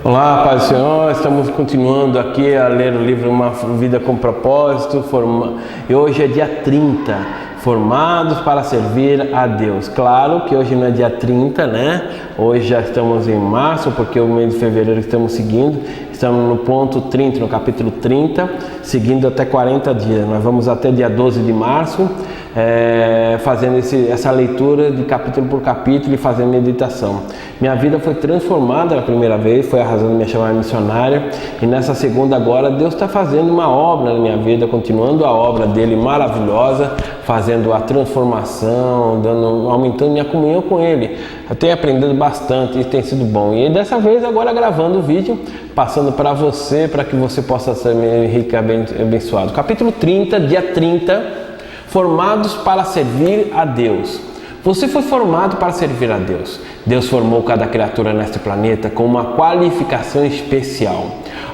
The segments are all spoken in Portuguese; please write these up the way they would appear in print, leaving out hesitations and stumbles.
Olá, Pai do Senhor, estamos continuando aqui a ler o livro Uma Vida com Propósito, e hoje é dia 30, formados para servir a Deus. Claro que hoje não é dia 30, né? Hoje já estamos em março, porque o mês de fevereiro estamos seguindo, estamos no ponto 30, no capítulo 30, seguindo até 40 dias. Nós vamos até dia 12 de março, fazendo essa leitura de capítulo por capítulo e fazendo meditação. Minha vida foi transformada na primeira vez, foi a razão de me chamar missionária, e nessa segunda agora Deus está fazendo uma obra na minha vida, continuando a obra dele maravilhosa, fazendo a transformação, aumentando minha comunhão com ele. Eu tenho aprendido bastante, isso tem sido bom. E dessa vez agora gravando o vídeo, passando para você, para que você possa ser rico e abençoado. Capítulo 30, dia 30, formados para servir a Deus. Você foi formado para servir a Deus. Deus formou cada criatura neste planeta com uma qualificação especial.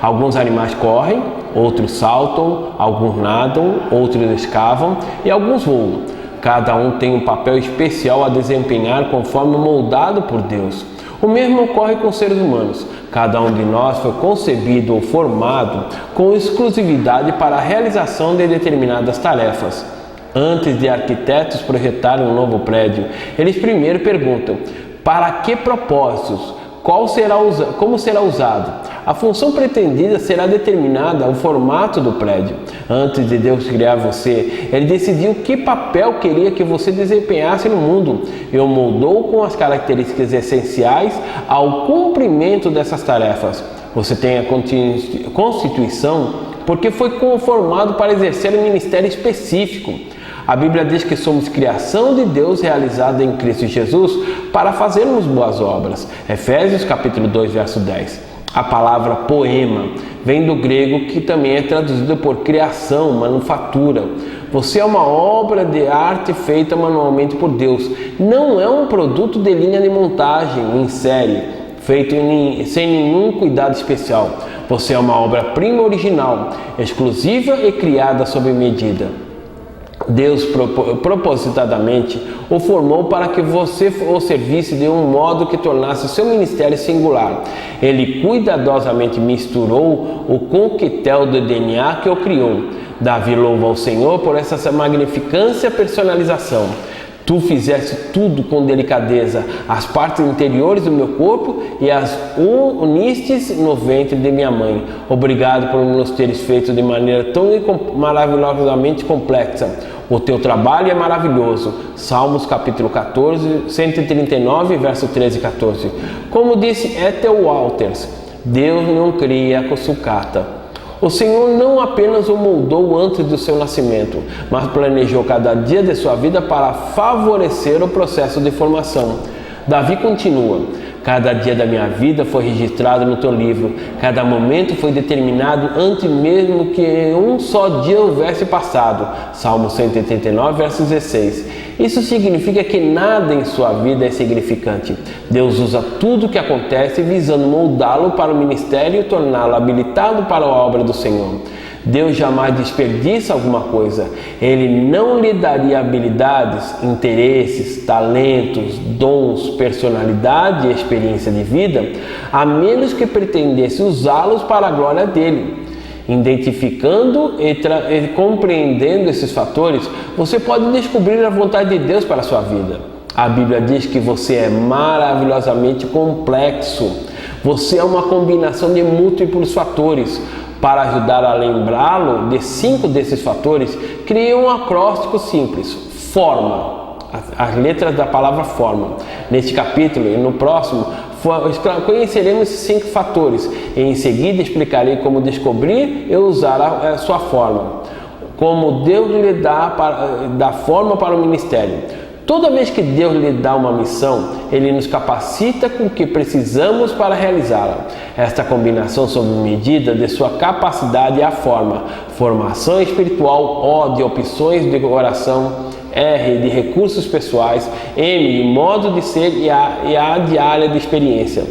Alguns animais correm, outros saltam, alguns nadam, outros escavam e alguns voam. Cada um tem um papel especial a desempenhar conforme moldado por Deus. O mesmo ocorre com os seres humanos. Cada um de nós foi concebido ou formado com exclusividade para a realização de determinadas tarefas. Antes de arquitetos projetarem um novo prédio, eles primeiro perguntam: para que propósitos? Como será usado? A função pretendida será determinada o formato do prédio. Antes de Deus criar você, Ele decidiu que papel queria que você desempenhasse no mundo e o moldou com as características essenciais ao cumprimento dessas tarefas. Você tem a constituição porque foi conformado para exercer um ministério específico. A Bíblia diz que somos criação de Deus realizada em Cristo Jesus para fazermos boas obras. Efésios capítulo 2, verso 10. A palavra poema vem do grego, que também é traduzido por criação, manufatura. Você é uma obra de arte feita manualmente por Deus. Não é um produto de linha de montagem em série, feito sem nenhum cuidado especial. Você é uma obra-prima original, exclusiva e criada sob medida. Deus propositadamente o formou para que você o servisse de um modo que tornasse seu ministério singular. Ele cuidadosamente misturou o coquetel do DNA que o criou. Davi louva ao Senhor por essa magnificância personalização. Tu fizeste tudo com delicadeza, as partes interiores do meu corpo e as unistes no ventre de minha mãe. Obrigado por nos teres feito de maneira tão maravilhosamente complexa. O teu trabalho é maravilhoso. Salmos capítulo 14, 139, verso 13 e 14. Como disse Ethel Walters, Deus não cria com sucata. O Senhor não apenas o moldou antes do seu nascimento, mas planejou cada dia de sua vida para favorecer o processo de formação. Davi continua: cada dia da minha vida foi registrado no teu livro, cada momento foi determinado antes mesmo que um só dia houvesse passado. Salmo 139, verso 16. Isso significa que nada em sua vida é significante. Deus usa tudo o que acontece visando moldá-lo para o ministério e torná-lo habilitado para a obra do Senhor. Deus jamais desperdiça alguma coisa. Ele não lhe daria habilidades, interesses, talentos, dons, personalidade e experiência de vida, a menos que pretendesse usá-los para a glória dele. Identificando e compreendendo esses fatores, você pode descobrir a vontade de Deus para a sua vida. A Bíblia diz que você é maravilhosamente complexo. Você é uma combinação de múltiplos fatores. Para ajudar a lembrá-lo de 5 desses fatores, criei um acróstico simples: forma, as letras da palavra forma. Neste capítulo e no próximo, conheceremos esses 5 fatores e em seguida explicarei como descobrir e usar a sua forma, como Deus lhe dá forma para o ministério. Toda vez que Deus lhe dá uma missão, Ele nos capacita com o que precisamos para realizá-la. Esta combinação sob medida de sua capacidade é a forma: formação espiritual, O de opções de coração, R de recursos pessoais, M de modo de ser e A de área de experiência.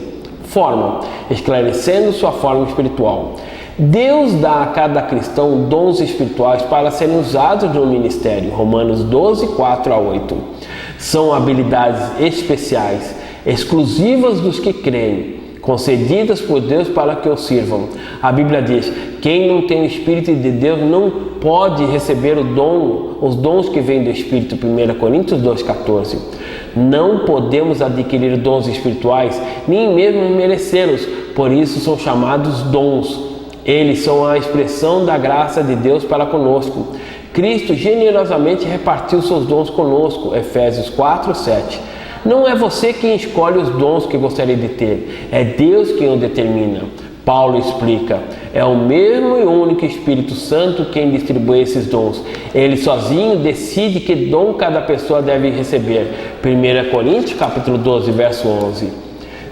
Forma, esclarecendo sua forma espiritual. Deus dá a cada cristão dons espirituais para serem usados no ministério. Romanos 12, 4 a 8. São habilidades especiais, exclusivas dos que creem. concedidas por Deus para que o sirvam. A Bíblia diz: quem não tem o Espírito de Deus não pode receber os dons que vêm do Espírito. 1 Coríntios 2,14. Não podemos adquirir dons espirituais, nem mesmo merecê-los, por isso são chamados dons. Eles são a expressão da graça de Deus para conosco. Cristo generosamente repartiu seus dons conosco. Efésios 4:7. Não é você quem escolhe os dons que gostaria de ter, é Deus quem o determina. Paulo explica: é o mesmo e único Espírito Santo quem distribui esses dons. Ele sozinho decide que dom cada pessoa deve receber. 1 Coríntios capítulo 12, verso 11.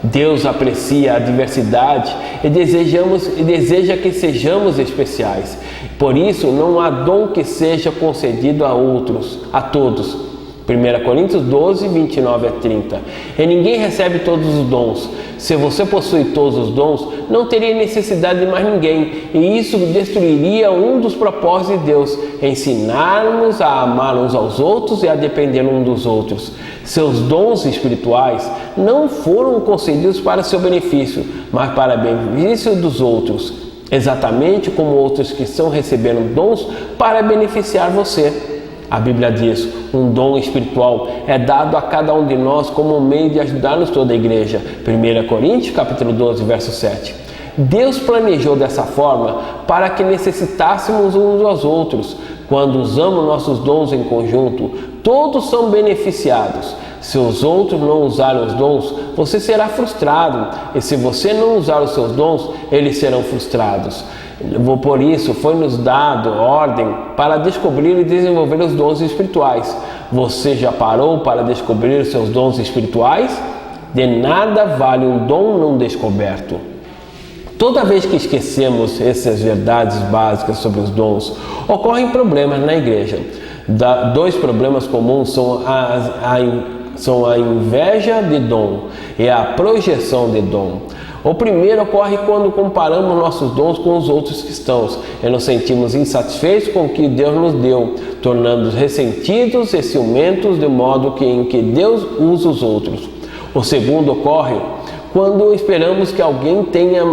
Deus aprecia a diversidade e deseja que sejamos especiais. Por isso, não há dom que seja concedido a todos. 1 Coríntios 12, 29-30. E ninguém recebe todos os dons. Se você possui todos os dons, não teria necessidade de mais ninguém. E isso destruiria um dos propósitos de Deus: ensinar-nos a amar uns aos outros e a depender uns dos outros. Seus dons espirituais não foram concedidos para seu benefício, mas para benefício dos outros. Exatamente como outros cristãos receberam dons para beneficiar você. A Bíblia diz: um dom espiritual é dado a cada um de nós como meio de ajudar-nos toda a igreja. 1 Coríntios capítulo 12, verso 7. Deus planejou dessa forma para que necessitássemos uns aos outros. Quando usamos nossos dons em conjunto, todos são beneficiados. Se os outros não usarem os dons, você será frustrado. E se você não usar os seus dons, eles serão frustrados. Por isso, foi-nos dado ordem para descobrir e desenvolver os dons espirituais. Você já parou para descobrir os seus dons espirituais? De nada vale um dom não descoberto. Toda vez que esquecemos essas verdades básicas sobre os dons, ocorrem problemas na igreja. Dois problemas comuns são a inveja de dom e a projeção de dom. O primeiro ocorre quando comparamos nossos dons com os outros cristãos e nos sentimos insatisfeitos com o que Deus nos deu, tornando-nos ressentidos e ciumentos de modo em que Deus usa os outros. O segundo ocorre quando esperamos que alguém tenha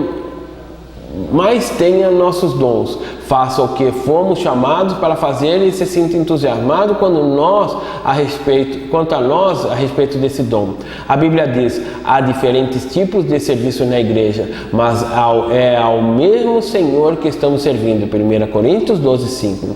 nossos dons, faça o que fomos chamados para fazer e se sinta entusiasmado quanto a nós a respeito desse dom. A Bíblia diz: há diferentes tipos de serviços na igreja, mas é ao mesmo Senhor que estamos servindo. 1 Coríntios 12, 5.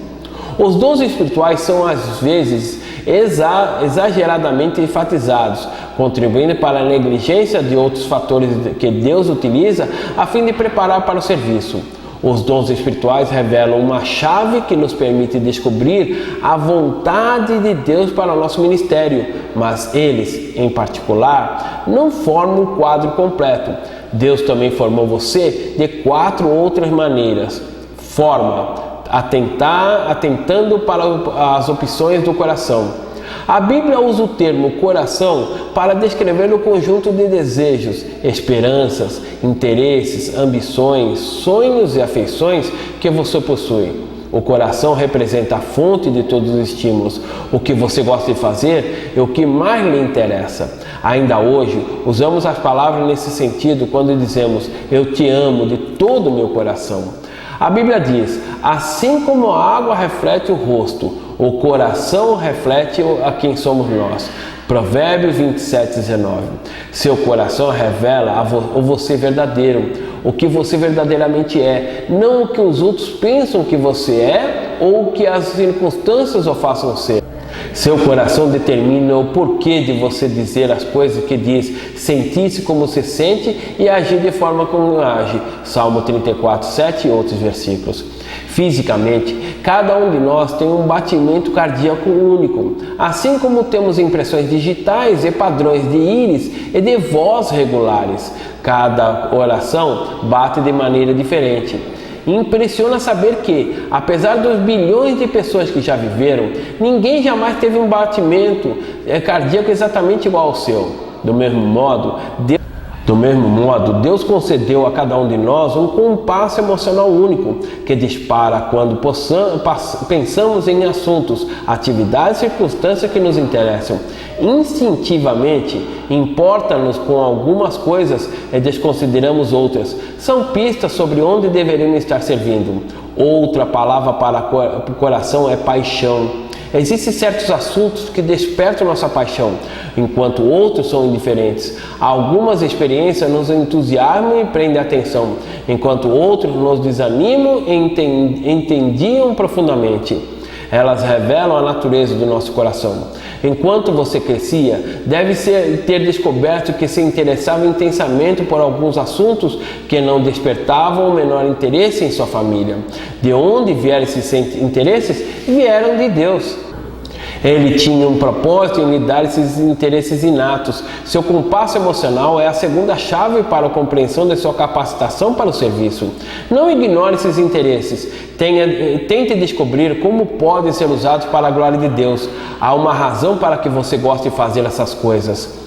Os dons espirituais são às vezes exageradamente enfatizados, contribuindo para a negligência de outros fatores que Deus utiliza a fim de preparar para o serviço. Os dons espirituais revelam uma chave que nos permite descobrir a vontade de Deus para o nosso ministério, mas eles, em particular, não formam um quadro completo. Deus também formou você de 4 outras maneiras. Atentando para as opções do coração. A Bíblia usa o termo coração para descrever o conjunto de desejos, esperanças, interesses, ambições, sonhos e afeições que você possui. O coração representa a fonte de todos os estímulos, o que você gosta de fazer e o que mais lhe interessa. Ainda hoje, usamos as palavras nesse sentido quando dizemos: eu te amo de todo o meu coração. A Bíblia diz: assim como a água reflete o rosto, o coração reflete a quem somos nós. Provérbios 27:19. Seu coração revela o você verdadeiro, o que você verdadeiramente é, não o que os outros pensam que você é ou o que as circunstâncias o façam ser. Seu coração determina o porquê de você dizer as coisas que diz, sentir-se como se sente e agir de forma como age. Salmo 34:7 e outros versículos. Fisicamente, cada um de nós tem um batimento cardíaco único, assim como temos impressões digitais e padrões de íris e de voz regulares. Cada oração bate de maneira diferente. Impressiona saber que, apesar dos bilhões de pessoas que já viveram, ninguém jamais teve um batimento cardíaco exatamente igual ao seu. Do mesmo modo, Do mesmo modo, Deus concedeu a cada um de nós um compasso emocional único, que dispara quando pensamos em assuntos, atividades e circunstâncias que nos interessam. Instintivamente, importa-nos com algumas coisas e desconsideramos outras. São pistas sobre onde deveríamos estar servindo. Outra palavra para o coração é paixão. Existem certos assuntos que despertam nossa paixão, enquanto outros são indiferentes. Algumas experiências nos entusiasmam e prendem a atenção, enquanto outros nos desanimam e entendiam profundamente. Elas revelam a natureza do nosso coração. Enquanto você crescia, deve ter descoberto que se interessava intensamente por alguns assuntos que não despertavam o menor interesse em sua família. De onde vieram esses interesses? Vieram de Deus. Ele tinha um propósito em lhe dar esses interesses inatos. Seu compasso emocional é a segunda chave para a compreensão de sua capacitação para o serviço. Não ignore esses interesses. Tente descobrir como podem ser usados para a glória de Deus. Há uma razão para que você goste de fazer essas coisas.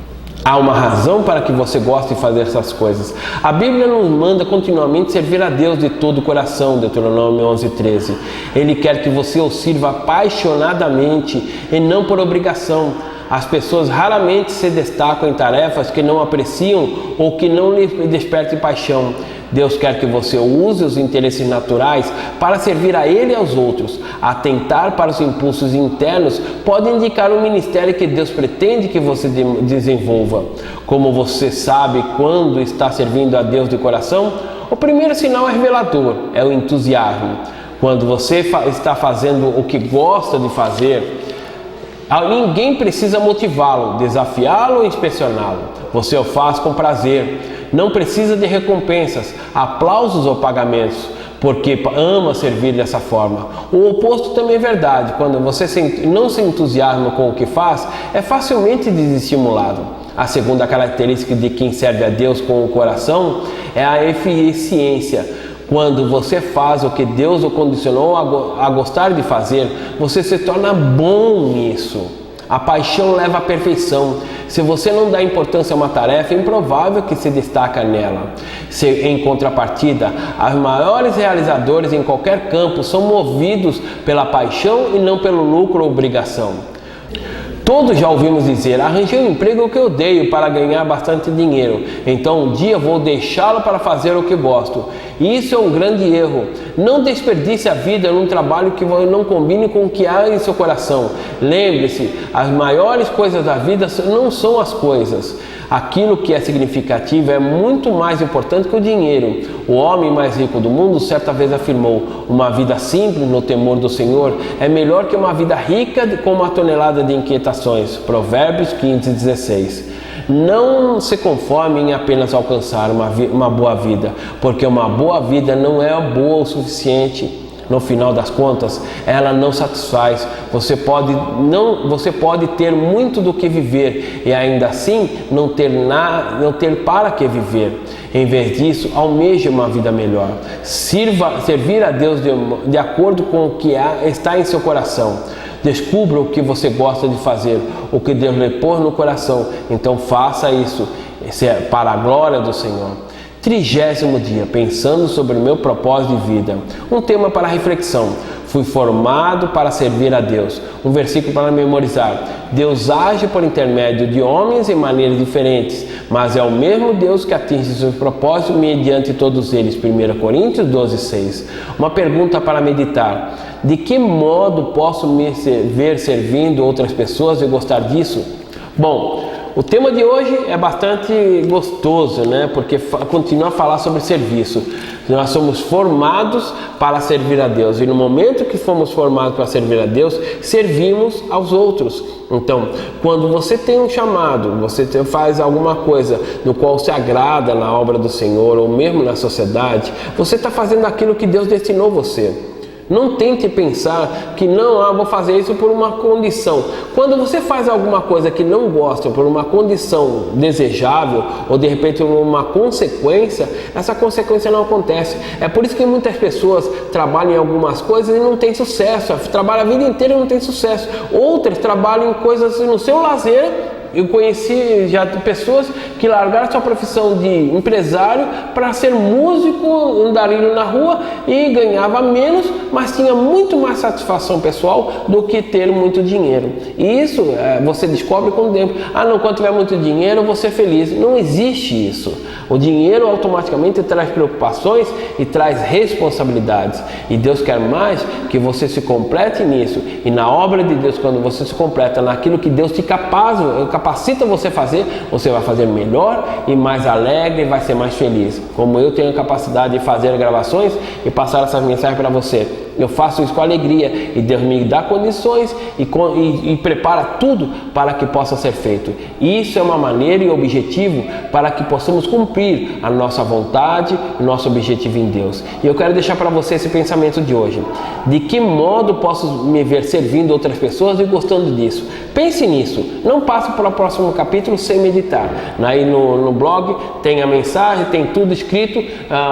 Há uma razão para que você goste de fazer essas coisas. A Bíblia nos manda continuamente servir a Deus de todo o coração, Deuteronômio 11:13. Ele quer que você o sirva apaixonadamente e não por obrigação. As pessoas raramente se destacam em tarefas que não apreciam ou que não lhe despertem paixão. Deus quer que você use os interesses naturais para servir a Ele e aos outros. Atentar para os impulsos internos pode indicar um ministério que Deus pretende que você desenvolva. Como você sabe quando está servindo a Deus de coração? O primeiro sinal é revelador, é o entusiasmo. Quando você está fazendo o que gosta de fazer, ninguém precisa motivá-lo, desafiá-lo ou inspecioná-lo. Você o faz com prazer. Não precisa de recompensas, aplausos ou pagamentos, porque ama servir dessa forma. O oposto também é verdade. Quando você não se entusiasma com o que faz, é facilmente desestimulado. A segunda característica de quem serve a Deus com o coração é a eficiência. Quando você faz o que Deus o condicionou a gostar de fazer, você se torna bom nisso. A paixão leva à perfeição. Se você não dá importância a uma tarefa, é improvável que se destaque nela. Em contrapartida, os maiores realizadores em qualquer campo são movidos pela paixão e não pelo lucro ou obrigação. Todos já ouvimos dizer: arranjei um emprego que eu odeio para ganhar bastante dinheiro, então um dia vou deixá-lo para fazer o que gosto. Isso é um grande erro. Não desperdice a vida num trabalho que não combine com o que há em seu coração. Lembre-se, as maiores coisas da vida não são as coisas. Aquilo que é significativo é muito mais importante que o dinheiro. O homem mais rico do mundo certa vez afirmou: uma vida simples no temor do Senhor é melhor que uma vida rica com uma tonelada de inquietações. Provérbios 15:16. Não se conforme em apenas alcançar uma boa vida, porque uma boa vida não é boa o suficiente. No final das contas, ela não satisfaz. Você pode ter muito do que viver e ainda assim não ter para que viver. Em vez disso, almeje uma vida melhor. Servir a Deus de acordo com o que está em seu coração. Descubra o que você gosta de fazer, o que Deus lhe pôs no coração. Então faça isso para a glória do Senhor. 30º dia, pensando sobre o meu propósito de vida. Um tema para reflexão. Fui formado para servir a Deus. Um versículo para memorizar. Deus age por intermédio de homens em maneiras diferentes, mas é o mesmo Deus que atinge seus propósitos mediante todos eles. 1 Coríntios 12:6. Uma pergunta para meditar. De que modo posso me ver servindo outras pessoas e gostar disso? Bom, o tema de hoje é bastante gostoso, né? Porque continua a falar sobre serviço. Nós somos formados para servir a Deus e no momento que fomos formados para servir a Deus, servimos aos outros. Então, quando você tem um chamado, você faz alguma coisa no qual se agrada na obra do Senhor ou mesmo na sociedade, você está fazendo aquilo que Deus destinou você. Não tente pensar que vou fazer isso por uma condição. Quando você faz alguma coisa que não gosta, por uma condição desejável, ou de repente uma consequência, essa consequência não acontece. É por isso que muitas pessoas trabalham em algumas coisas e não têm sucesso. Trabalham a vida inteira e não têm sucesso. Outras trabalham em coisas no seu lazer Eu conheci já pessoas que largaram sua profissão de empresário para ser músico, andarilho na rua e ganhava menos, mas tinha muito mais satisfação pessoal do que ter muito dinheiro. E isso você descobre com o tempo. Não, quando tiver muito dinheiro eu vou ser feliz. Não existe isso. O dinheiro automaticamente traz preocupações e traz responsabilidades. E Deus quer mais que você se complete nisso. E na obra de Deus, quando você se completa naquilo que Deus te capacita você a fazer, você vai fazer melhor e mais alegre, vai ser mais feliz. Como eu tenho a capacidade de fazer gravações e passar essas mensagens para você. Eu faço isso com alegria e Deus me dá condições e prepara tudo para que possa ser feito. Isso é uma maneira e objetivo para que possamos cumprir a nossa vontade e nosso objetivo em Deus. E eu quero deixar para você esse pensamento de hoje. De que modo posso me ver servindo outras pessoas e gostando disso? Pense nisso. Não passe para o próximo capítulo sem meditar. Aí no blog tem a mensagem, tem tudo escrito,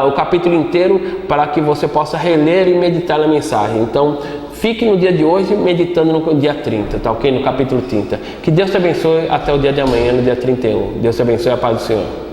o capítulo inteiro, para que você possa reler e meditar na mensagem. Então, fique no dia de hoje meditando no dia 30, tá ok? No capítulo 30. Que Deus te abençoe até o dia de amanhã, no dia 31. Deus te abençoe, a paz do Senhor.